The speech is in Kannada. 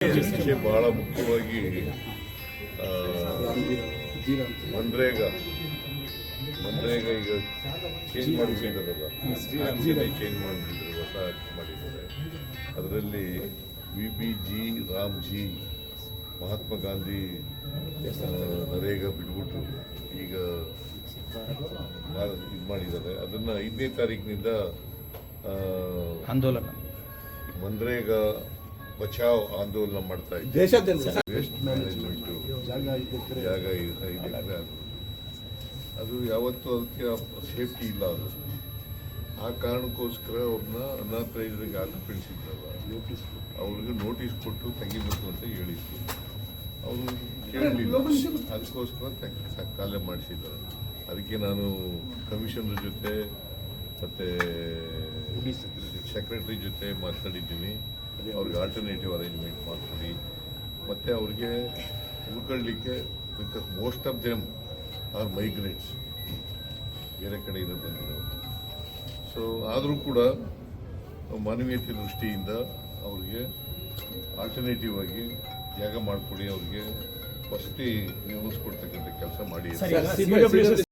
ವಿಷಯ ಬಹಳ ಮುಖ್ಯವಾಗಿ ಮನ್ರೇಗಾ ಈಗ ಚೇಂಜ್ ಮಾಡಿಬಿಟ್ಟಿದ್ದಾರಲ್ಲ, ಚೇಂಜ್ ಮಾಡಿಬಿಟ್ಟಿದ್ರು, ಹೊಸ ಆಕ್ಟ್ ಮಾಡಿದ್ದಾರೆ. ಅದರಲ್ಲಿ VBG ರಾಮ್ಜಿ ಮಹಾತ್ಮ ಗಾಂಧಿ ನರೇಗಾ ಬಿಟ್ಬಿಟ್ಟು ಈಗ ಇದು ಮಾಡಿದ್ದಾರೆ. ಅದನ್ನು 5ನೇ ತಾರೀಕಿನಿಂದ ಆಂದೋಲನ ಮನ್ರೇಗಾ ಬಚಾವ್ ಆಂದೋಲನ ಮಾಡ್ತಾ ಇದ್ದಾರೆ. ವೇಸ್ಟ್ ಮ್ಯಾನೇಜ್ಮೆಂಟು ಜಾಗ ಇದೆ, ಅದು ಯಾವತ್ತೂ ಅದಕ್ಕೆ ಸೇಫ್ಟಿ ಇಲ್ಲ. ಅದು ಆ ಕಾರಣಕ್ಕೋಸ್ಕರ ಅವ್ರನ್ನ ಅನಾಥರೈಸರಿಗೆ ಆಕ್ಯುಪೆನ್ಸಿದ್ರಲ್ಲ, ಅವ್ರಿಗೆ ನೋಟಿಸ್ ಕೊಟ್ಟು ತೆಗಿಬೇಕು ಅಂತ ಹೇಳಿದ್ರು. ಅವರು ಕೇಳಲಿಲ್ಲ, ಅದಕ್ಕೋಸ್ಕರ ಕಾಲೇ ಮಾಡಿಸಿದ್ದಾರೆ. ಅದಕ್ಕೆ ನಾನು ಕಮಿಷನರ್ ಜೊತೆ ಮತ್ತು ಸೆಕ್ರೆಟರಿ ಜೊತೆ ಮಾತಾಡಿದ್ದೀನಿ. ಅವ್ರಿಗೆ ಆಲ್ಟರ್ನೇಟಿವ್ ಅರೇಂಜ್ಮೆಂಟ್ ಮಾಡ್ಕೊಡಿ, ಮತ್ತು ಅವ್ರಿಗೆ ಉಳ್ಕೊಳ್ಳಿಕ್ಕೆ, because most of them are migrates, ಬೇರೆ ಕಡೆಯಿಂದ ಬಂದಿರೋರು. ಸೊ ಆದರೂ ಕೂಡ ಮಾನವೀಯತೆ ದೃಷ್ಟಿಯಿಂದ ಅವ್ರಿಗೆ ಆಲ್ಟರ್ನೇಟಿವ್ ಆಗಿ ಜಾಗ ಮಾಡಿಕೊಡಿ, ಅವ್ರಿಗೆ ವಸತಿ ನಿರ್ಮಿಸ್ಕೊಡ್ತಕ್ಕಂಥ ಕೆಲಸ ಮಾಡಿ.